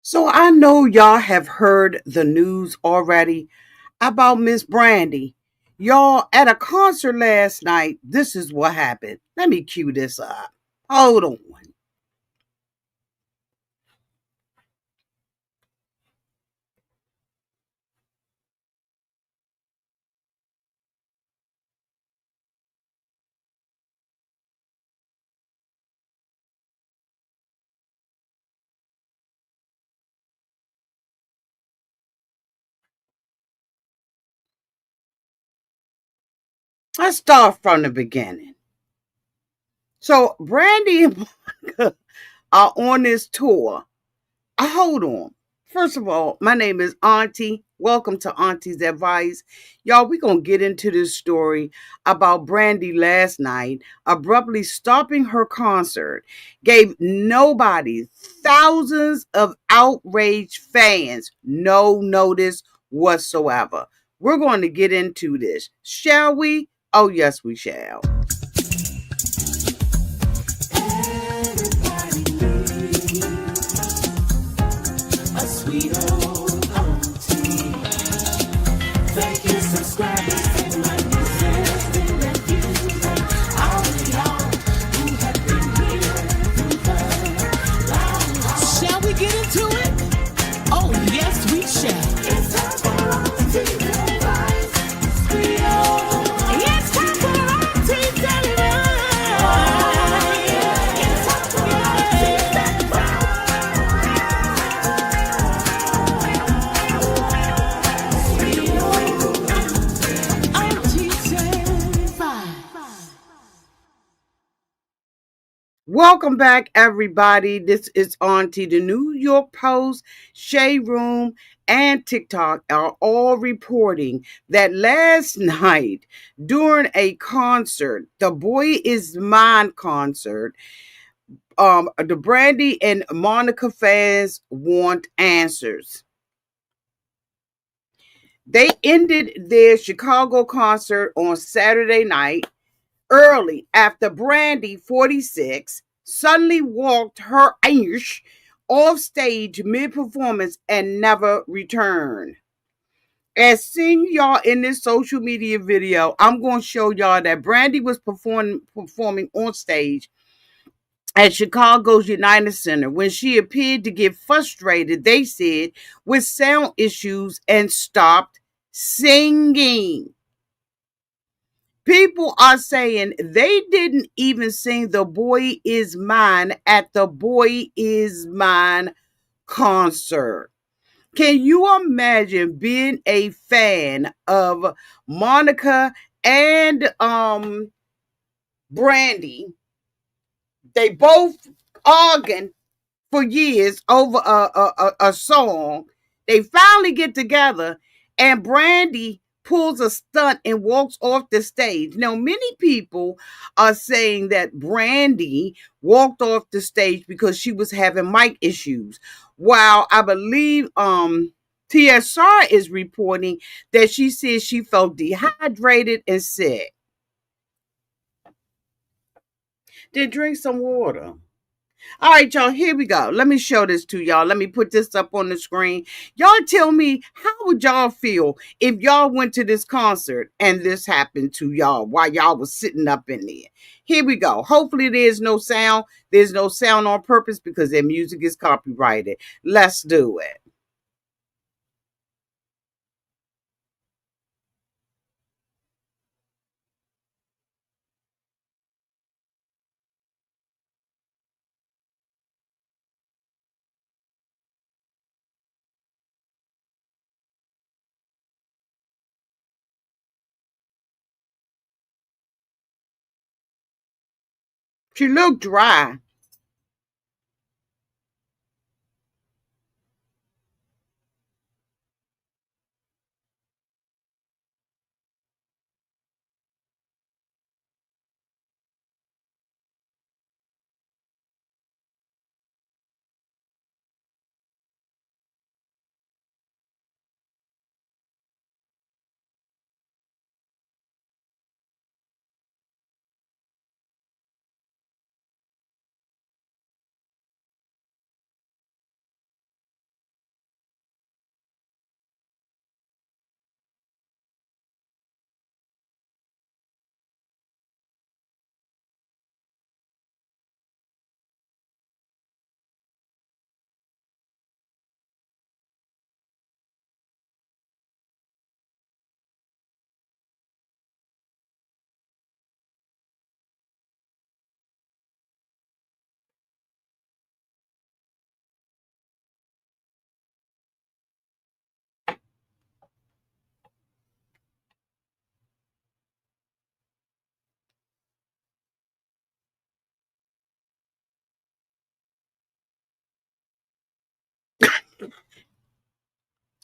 So I know y'all have heard the news already about Miss Brandy. Y'all, at a concert last night, this is what happened. Let me cue this up. Hold on. Let's start from the beginning. So Brandy and Monica are on this tour. Hold on. First of all, my name is Auntie. Welcome to Auntie's Advice. Y'all, we're going to get into this story about Brandy last night abruptly stopping her concert, gave nobody, thousands of outraged fans, no notice whatsoever. We're going to get into this. Shall we? Oh, yes, we shall. A sweet old auntie. Thank you, subscribers, and my existing refuse. All of y'all who have been here through the long haul. Shall we get into it? Oh, yes, we shall. It's time for Auntie's Advice. Sweet old auntie. It's time for Auntie's Advice. Oh, yeah. It's time for Auntie's Advice. Welcome back, everybody. This is Auntie. The New York Post, Shade Room, and TikTok are all reporting that last night during a concert, the Boy Is Mine concert, the Brandy and Monica fans want answers. They ended their Chicago concert on Saturday night early after Brandy, 46, suddenly walked her Irish off stage mid performance and never returned. As seen y'all in this social media video, I'm going to show y'all that Brandy was performing on stage at Chicago's United Center when she appeared to get frustrated, they said, with sound issues and stopped singing. People are saying they didn't even sing The Boy Is Mine at the Boy Is Mine concert. Can you imagine being a fan of Monica and Brandy? They both arguing for years over a song. They finally get together, and Brandy pulls a stunt and walks off the stage. Now, many people are saying that Brandy walked off the stage because she was having mic issues. While I believe TSR is reporting that she says she felt dehydrated and sick. Then drink some water. All right, y'all, here we go. Let me show this to y'all. Let me put this up on the screen. Y'all tell me, how would y'all feel if y'all went to this concert and this happened to y'all while y'all was sitting up in there? Here we go. Hopefully there's no sound. There's no sound on purpose because their music is copyrighted. Let's do it. She looked dry.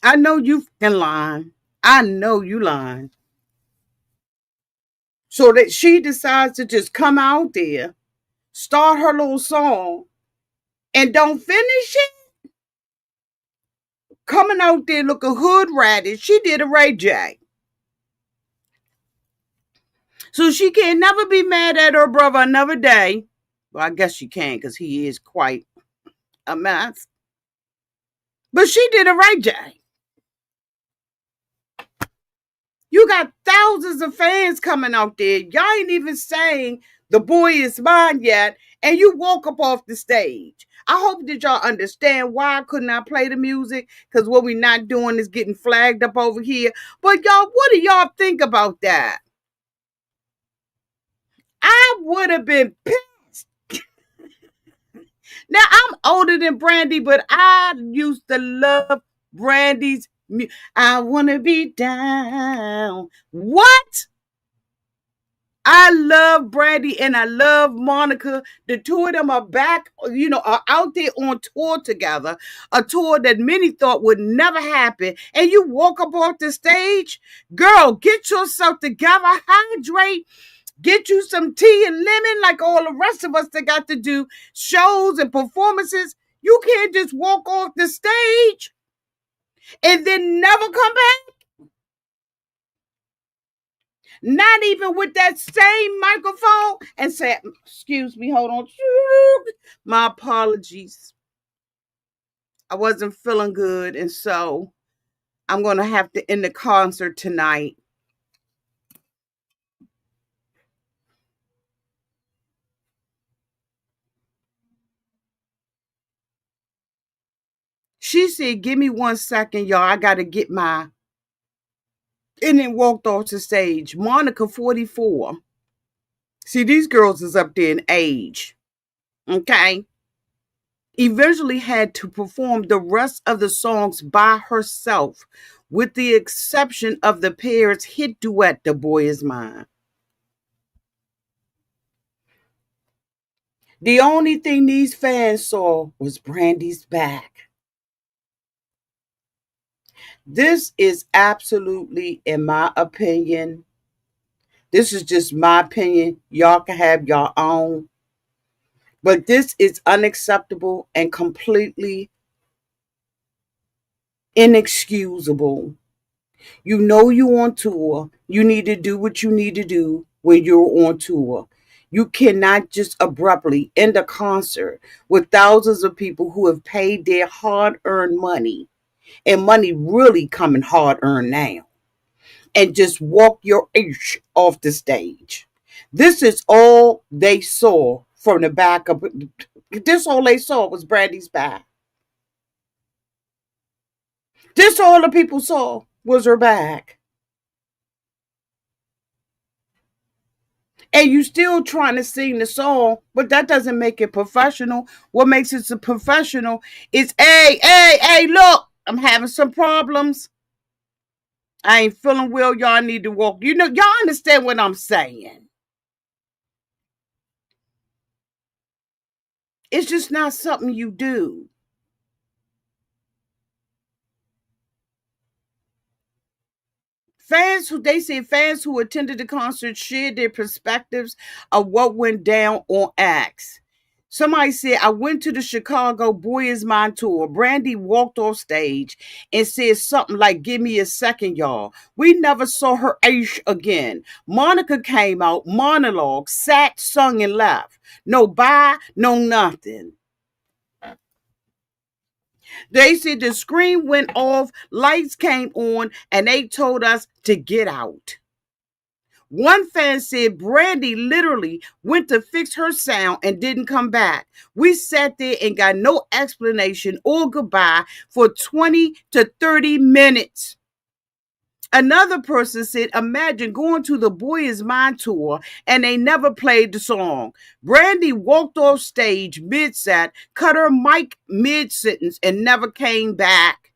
I know you fucking lying. I know you lying. So that she decides to just come out there, start her little song, and don't finish it. Coming out there looking hood ratted. She did a Ray J. So she can never be mad at her brother another day. Well, I guess she can because he is quite a mess. But she did a Ray J. You got thousands of fans coming out there. Y'all ain't even saying the boy is mine yet. And you walk up off the stage. I hope that y'all understand why I could not play the music. Because what we not doing is getting flagged up over here. But y'all, what do y'all think about that? I would have been pissed. Now, I'm older than Brandy, but I used to love Brandy's music. I want to be down. What? I love Brandy and I love Monica. The two of them are back, are out there on tour together. A tour that many thought would never happen. And you walk up off the stage, girl, get yourself together, hydrate, get you some tea and lemon like all the rest of us that got to do shows and performances. You can't just walk off the stage and then never come back. Not even with that same microphone and say, excuse me, hold on. My apologies. I wasn't feeling good. And so I'm going to have to end the concert tonight. She said, give me 1 second, y'all. I got to get my... And then walked off the stage. Monica, 44. See, these girls is up there in age. Okay. Eventually had to perform the rest of the songs by herself, with the exception of the pair's hit duet, The Boy Is Mine. The only thing these fans saw was Brandy's back. This is absolutely, in my opinion, this is just my opinion. Y'all can have your own. But this is unacceptable and completely inexcusable. You know you on tour. You need to do what you need to do when you're on tour. You cannot just abruptly end a concert with thousands of people who have paid their hard-earned money, and money really coming hard-earned now, and just walk your ish off the stage. This is all they saw from the back of... This all they saw was Brandy's back. This all the people saw was her back. And you still trying to sing the song, but that doesn't make it professional. What makes it professional is, hey, look, I'm having some problems. I ain't feeling well. Y'all need to walk. Y'all understand what I'm saying. It's just not something you do. Fans who attended the concert shared their perspectives of what went down on acts. Somebody said, I went to the Chicago Boy Is Mine tour. Brandy walked off stage and said something like, give me a second, y'all. We never saw her ish again. Monica came out, monologue, sat, sung, and left. No bye, no nothing. They said the screen went off, lights came on, and they told us to get out. One fan said Brandy literally went to fix her sound and didn't come back. We sat there and got no explanation or goodbye for 20 to 30 minutes. Another person said, imagine going to the Boy Is Mine tour and they never played the song. Brandy walked off stage mid-set, cut her mic mid-sentence, and never came back.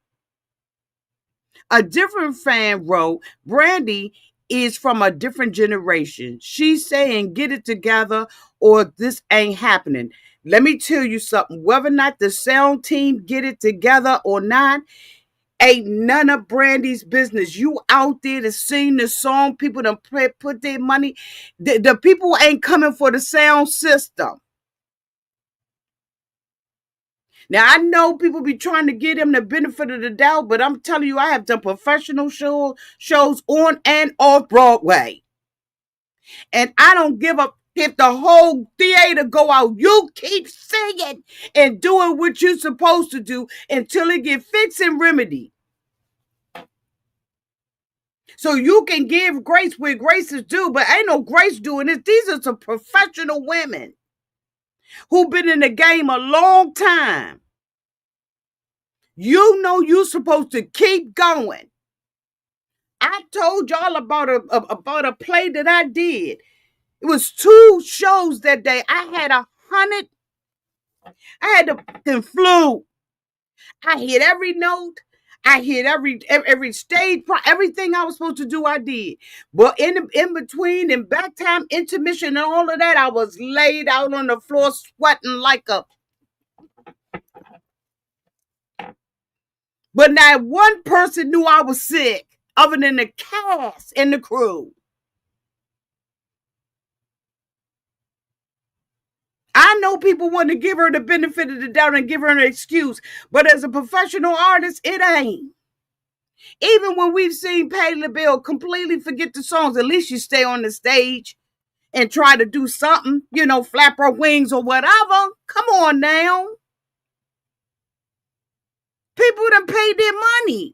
A different fan wrote, Brandy is from a different generation. She's saying, get it together or this ain't happening. Let me tell you something. Whether or not the sound team get it together or not, Ain't none of Brandy's business. You out there to sing the song. People done put their money. The people ain't coming for the sound system. Now, I know people be trying to give them the benefit of the doubt, but I'm telling you, I have done professional shows on and off Broadway. And I don't give up if the whole theater go out. You keep singing and doing what you're supposed to do until it get fixed and remedied. So you can give grace where grace is due, but ain't no grace doing this. These are some professional women who've been in the game a long time. You know you're supposed to keep going. I told y'all about a play that I did. It was 2 shows that day. I had 100. I had the flu. I hit every note. I hit every stage, everything I was supposed to do, I did. But in between and back time, intermission, and all of that, I was laid out on the floor sweating like a. But not one person knew I was sick, other than the cast and the crew. I know people want to give her the benefit of the doubt and give her an excuse, but as a professional artist, it ain't. Even when we've seen Patti LaBelle completely forget the songs, at least you stay on the stage and try to do something, flap her wings or whatever. Come on now. People done paid their money.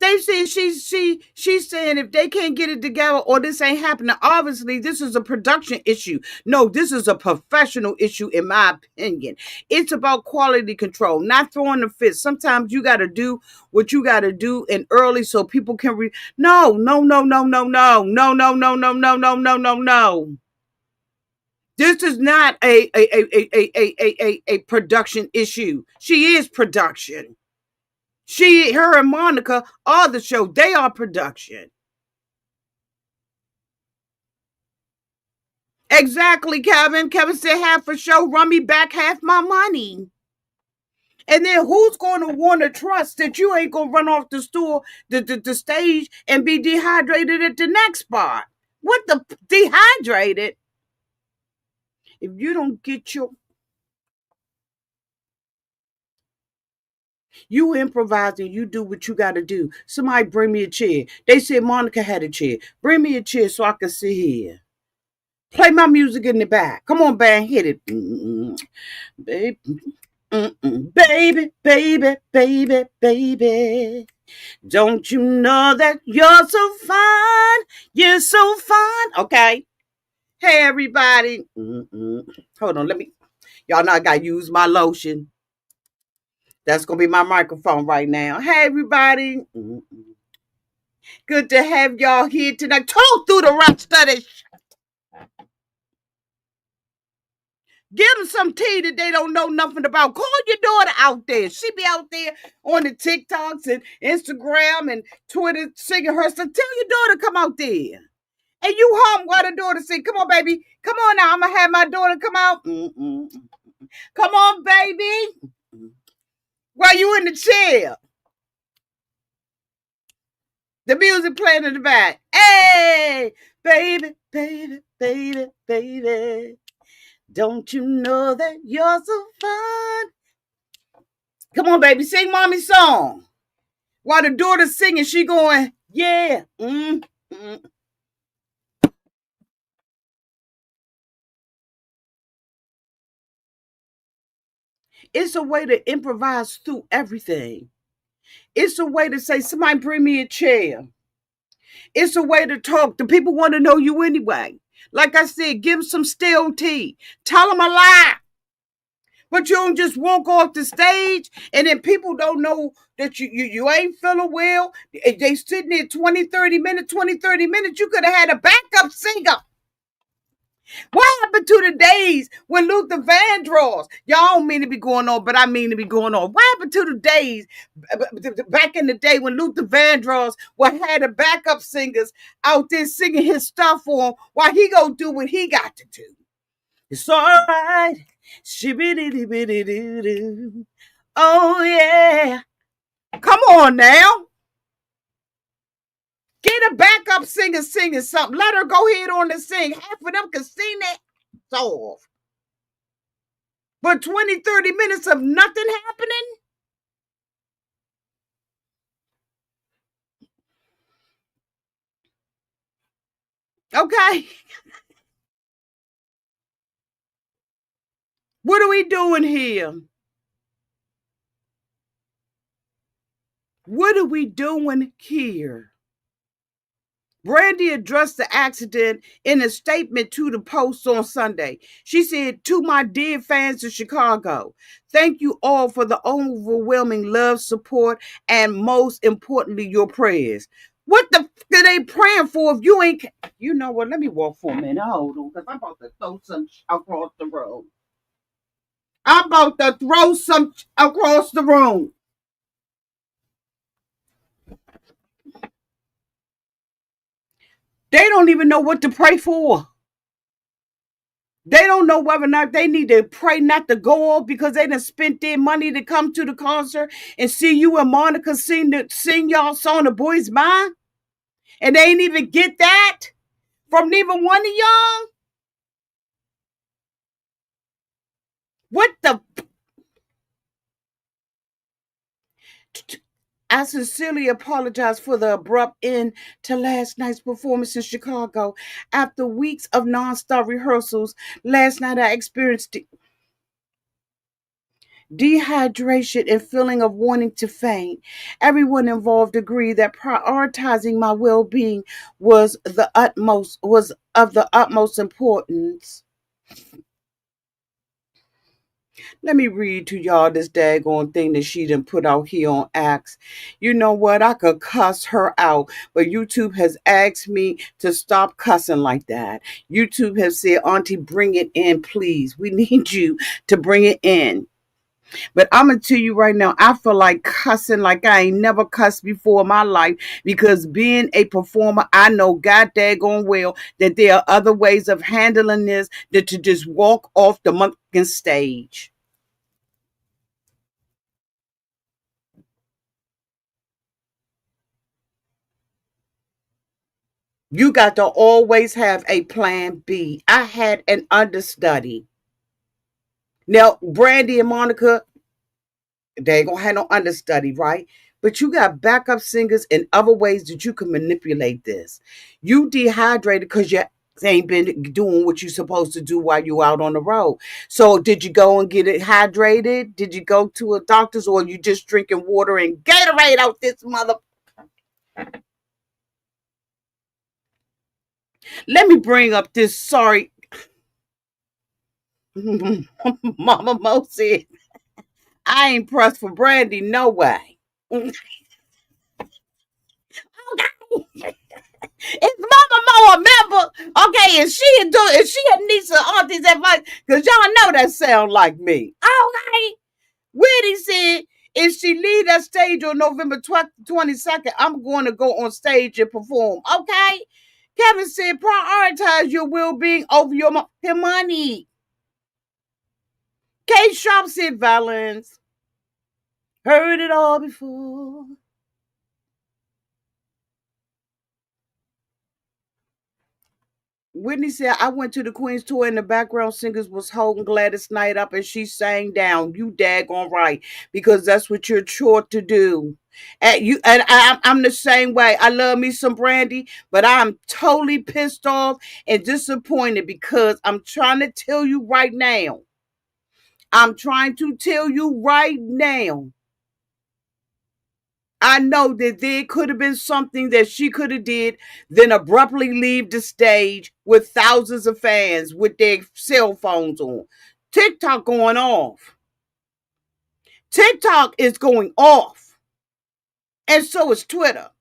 They say she's saying if they can't get it together or this ain't happening, obviously this is a production issue. No, this is a professional issue in my opinion. It's about quality control, not throwing the fist. Sometimes you got to do what you got to do in early so people can No. This is not a production issue. She is production. Her and Monica are the show. They are production. Exactly, Kevin. Kevin said half a show, run me back half my money. And then who's going to want to trust that you ain't going to run off the stage and be dehydrated at the next spot? What the dehydrated? If you don't get you improvise and you do what you got to do. Somebody bring me a chair. They said Monica had a chair. Bring me a chair so I can sit here. Play my music in the back. Come on, band, hit it. Baby. Baby, baby, baby, baby. Don't you know that you're so fine? You're so fine. Okay. Hey, everybody. Hold on. Y'all know I got to use my lotion. That's going to be my microphone right now. Hey, everybody. Good to have y'all here tonight. Talk through the rest of this. Give them some tea that they don't know nothing about. Call your daughter out there. She be out there on the TikToks and Instagram and Twitter singing her stuff. Tell your daughter come out there. And you home while the daughter sing. Come on, baby. Come on now. I'm going to have my daughter come out. Come on, baby. While you in the chair. The music playing in the back. Hey, baby, baby, baby, baby. Don't you know that you're so fun? Come on, baby, sing mommy's song. While the daughter's singing, she going, yeah. It's a way to improvise through everything. It's a way to say, somebody bring me a chair. It's a way to talk. The people want to know you anyway. Like I said, give them some stale tea. Tell them a lie. But you don't just walk off the stage and then people don't know that you ain't feeling well. They sitting there 20, 30 minutes. You could have had a backup singer. What happened to the days when Luther Vandross? Y'all don't mean to be going on, but I mean to be going on. What happened to the days back in the day when Luther Vandross had the backup singers out there singing his stuff for him while he go do what he got to do? It's all right. Oh, yeah. Come on now. Get a backup singer singing something. Let her go ahead on and sing. Half of them can sing that off. But 20, 30 minutes of nothing happening? Okay. What are we doing here? What are we doing here? Brandy addressed the accident in a statement to the Post on Sunday. She said, "To my dear fans of Chicago, thank you all for the overwhelming love, support, and most importantly, your prayers." What the f are they praying for if you ain't? You know what? Let me walk for a minute. Hold on, because I'm about to throw some across the road. I'm about to throw some across the room. They don't even know what to pray for. They don't know whether or not they need to pray not to go off because they done spent their money to come to the concert and see you and Monica sing y'all song The Boy's Mind. And they ain't even get that from neither one of y'all. What the? I sincerely apologize for the abrupt end to last night's performance in Chicago. After weeks of nonstop rehearsals, last night I experienced dehydration and feeling of wanting to faint. Everyone involved agreed that prioritizing my well-being was of the utmost importance. Let me read to y'all this daggone thing that she done put out here on X. You know what? I could cuss her out, but YouTube has asked me to stop cussing like that. YouTube has said, "Auntie, bring it in, please. We need you to bring it in." But I'm going to tell you right now, I feel like cussing like I ain't never cussed before in my life because being a performer, I know god daggone well that there are other ways of handling this than to just walk off the monkey stage. You got to always have a plan B. I had an understudy. Now, Brandy and Monica, they ain't gonna have no understudy, right? But you got backup singers and other ways that you can manipulate this. You dehydrated because you ain't been doing what you're supposed to do while you out on the road. So did you go and get it hydrated? Did you go to a doctor's or you just drinking water and Gatorade out this mother? Let me bring up this sorry Mama Mo said, "I ain't pressed for Brandy, no way." Is Mama Mo a member? Okay, is she a niece or auntie's advice? Because y'all know that sound like me. Okay. Whitney said, "If she leave that stage on November 22nd, I'm going to go on stage and perform." Okay. Kevin said, "Prioritize your well-being over your money." Kate Sharp said, "Valence. Heard it all before." Whitney said, "I went to the Queen's tour and the background singers was holding Gladys Knight up and she sang down. You daggone right. Because that's what you're taught to do." I'm the same way. I love me some Brandy, but I'm totally pissed off and disappointed because I'm trying to tell you right now. I'm trying to tell you right now. I know that there could have been something that she could have did, then abruptly leave the stage with thousands of fans with their cell phones on. TikTok going off. TikTok is going off. And so is Twitter.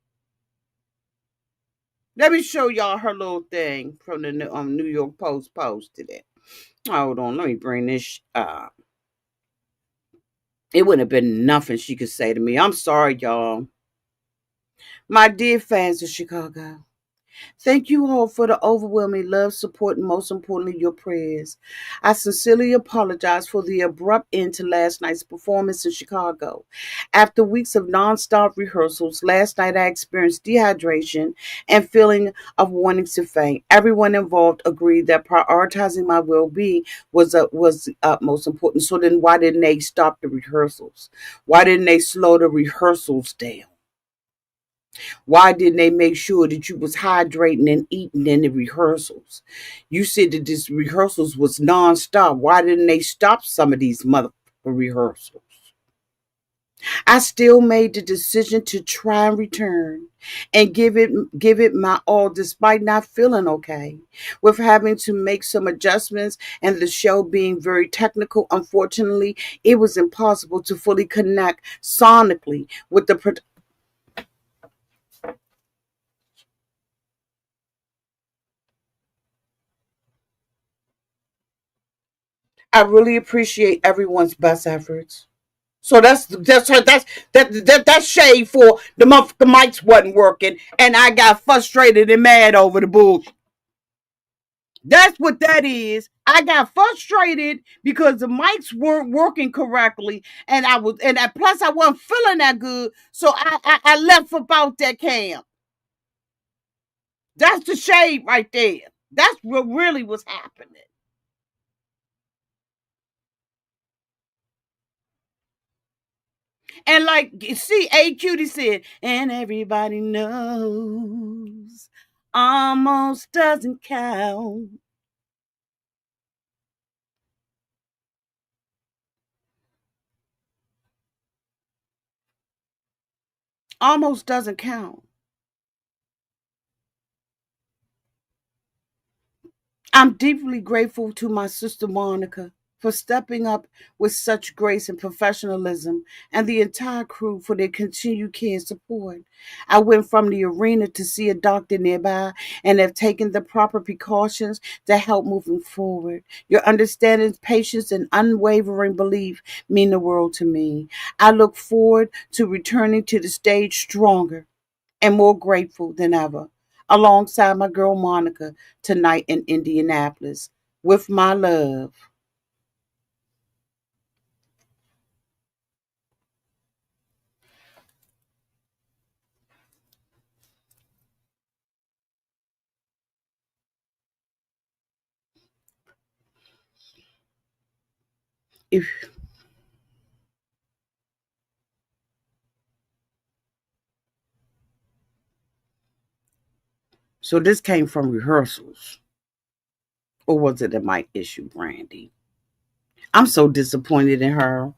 Let me show y'all her little thing from the New York Post posted it. Hold on, let me bring this up. It wouldn't have been nothing she could say to me. I'm sorry, y'all. My dear fans of Chicago, Thank you all for the overwhelming love, support, and most importantly, your prayers. I sincerely apologize for the abrupt end to last night's performance in Chicago. After weeks of nonstop rehearsals, last night I experienced dehydration and feeling of wanting to faint. Everyone involved agreed that prioritizing my well-being was the utmost important. So then, why didn't they stop the rehearsals? Why didn't they slow the rehearsals down? Why didn't they make sure that you was hydrating and eating in the rehearsals? You said that this rehearsals was nonstop. Why didn't they stop some of these mother rehearsals? I still made the decision to try and return and give it my all despite not feeling okay. With having to make some adjustments and the show being very technical, unfortunately, it was impossible to fully connect sonically with the I really appreciate everyone's best efforts. So that's shade for the month the mics wasn't working and I got frustrated and mad over the bullshit. That's what that is. I got frustrated because the mics weren't working correctly, and plus I wasn't feeling that good, so I left about that camp. That's the shade right there. That's what really was happening. And like, see, A Cutie said, and everybody knows almost doesn't count. Almost doesn't count. I'm deeply grateful to my sister Monica for stepping up with such grace and professionalism, and the entire crew for their continued care and support. I went from the arena to see a doctor nearby and have taken the proper precautions to help moving forward. Your understanding, patience, and unwavering belief mean the world to me. I look forward to returning to the stage stronger and more grateful than ever, alongside my girl Monica tonight in Indianapolis. With my love. If so, this came from rehearsals, or was it a mic issue, Brandy? I'm so disappointed in her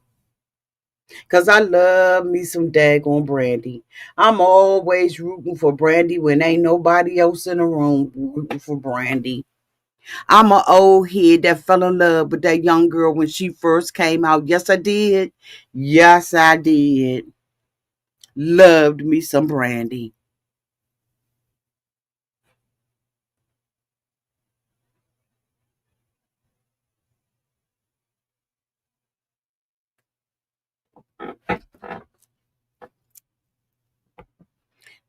because I love me some daggone Brandy. I'm always rooting for Brandy when ain't nobody else in the room rooting for Brandy. I'm an old head that fell in love with that young girl when she first came out. Yes, I did. Yes, I did. Loved me some Brandy.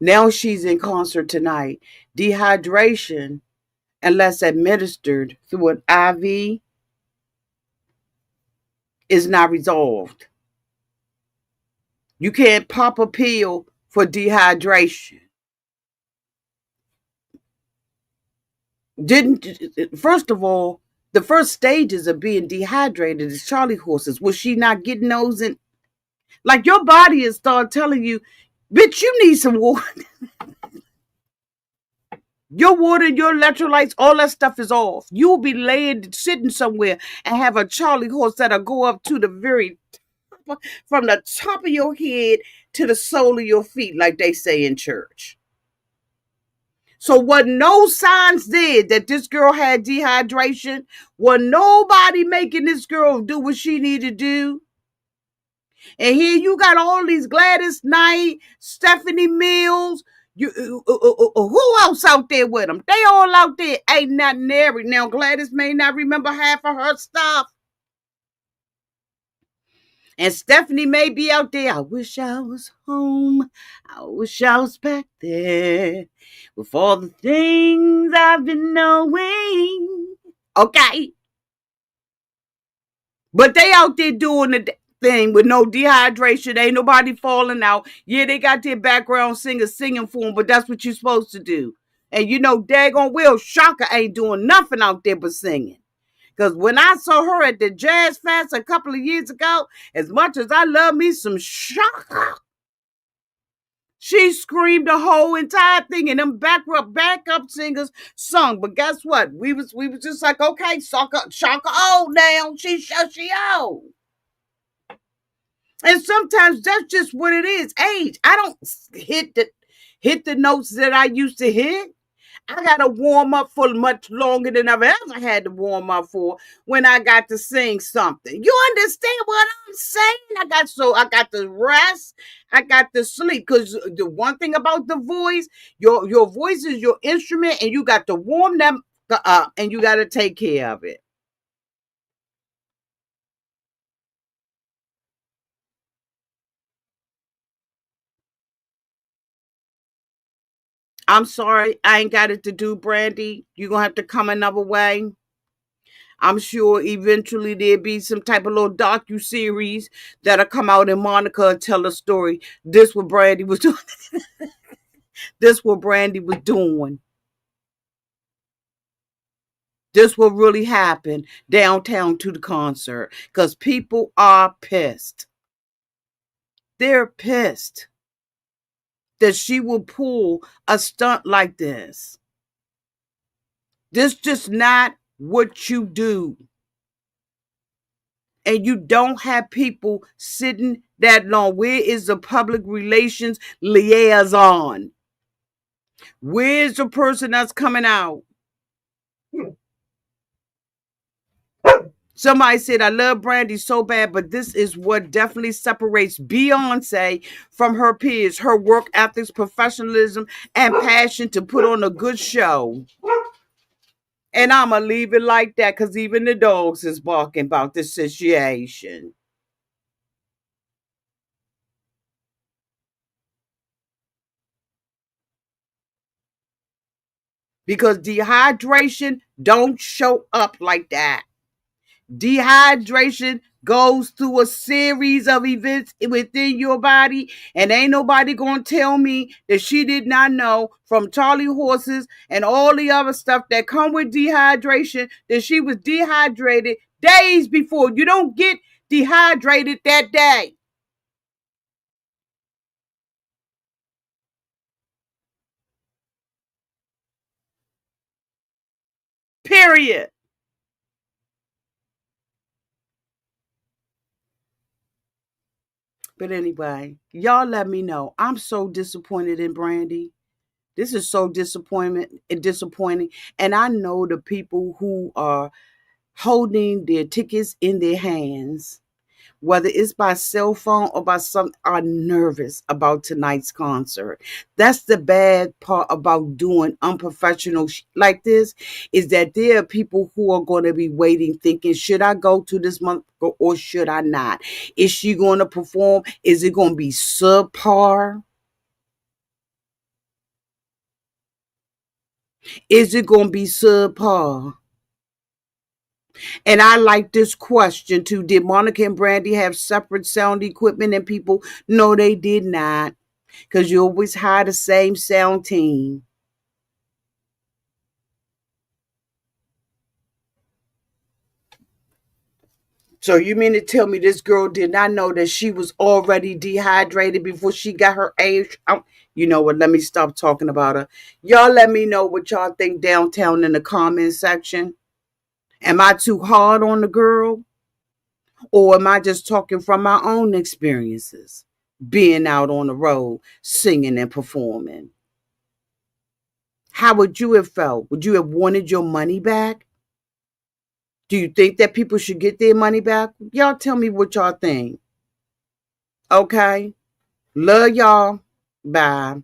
Now she's in concert tonight. Dehydration, unless administered through an IV, is not resolved. You can't pop a pill for dehydration. Didn't First of all, the first stages of being dehydrated is Charlie horses. Was she not getting those in? Like your body is start telling you, bitch, you need some water. Your water, your electrolytes, all that stuff is off. You'll be laying, sitting somewhere and have a Charlie horse that'll go up to the very from the top of your head to the sole of your feet, like they say in church. So, what no signs did that this girl had dehydration, was nobody making this girl do what she needed to do. And here you got all these Gladys Knight, Stephanie Mills. Who else out there with them? They all out there. Ain't nothing there. Now, Gladys may not remember half of her stuff. And Stephanie may be out there. I wish I was home. I wish I was back there with all the things I've been knowing. Okay. But they out there doing the thing with no dehydration. Ain't nobody falling out. Yeah, they got their background singers singing for them, but that's what you're supposed to do. And you know, daggone Will Shaka ain't doing nothing out there but singing. Because when I saw her at the Jazz Fest a couple of years ago, as much as I love me some Shaka, she screamed the whole entire thing, and them backup singers sung. But guess what? We was just like, okay, Shaka old now. She old. And sometimes that's just what it is. Age. I don't hit the notes that I used to hit. I got to warm up for much longer than I've ever had to warm up for when I got to sing something. You understand what I'm saying? I got to rest. I got to sleep. Because the one thing about the voice, your voice is your instrument, and you got to warm them up, and you got to take care of it. I'm sorry, I ain't got it to do, Brandy. You're going to have to come another way. I'm sure eventually there'll be some type of little docu-series that'll come out in Monica and tell a story. This what Brandy was doing. This what Brandy was doing. This what really happened downtown to the concert. Because people are pissed. They're pissed that she will pull a stunt like this. This just not what you do. And you don't have people sitting that long. Where is the public relations liaison? Where's the person that's coming out? Somebody said, I love Brandy so bad, but this is what definitely separates Beyonce from her peers. Her work ethics, professionalism, and passion to put on a good show. And I'm going to leave it like that because even the dogs is barking about this situation. Because dehydration don't show up like that. Dehydration goes through a series of events within your body, and ain't nobody gonna tell me that she did not know from Charlie horses and all the other stuff that come with dehydration that she was dehydrated days before. You don't get dehydrated that day. Period. But anyway, y'all let me know. I'm so disappointed in Brandy. This is so disappointing. And I know the people who are holding their tickets in their hands, whether it's by cell phone or by some, are nervous about tonight's concert. That's the bad part about doing unprofessional like this, is that there are people who are going to be waiting thinking, should I go to this month or should I not? Is she going to perform? Is it going to be subpar? Is it going to be subpar? And I like this question too. Did Monica and Brandy have separate sound equipment and people? No, they did not. Because you always hire the same sound team. So you mean to tell me this girl did not know that she was already dehydrated before she got her age? You know what? Let me stop talking about her. Y'all let me know what y'all think downtown in the comment section. Am I too hard on the girl? Or am I just talking from my own experiences? Being out on the road, singing and performing. How would you have felt? Would you have wanted your money back? Do you think that people should get their money back? Y'all tell me what y'all think. Okay? Love y'all. Bye.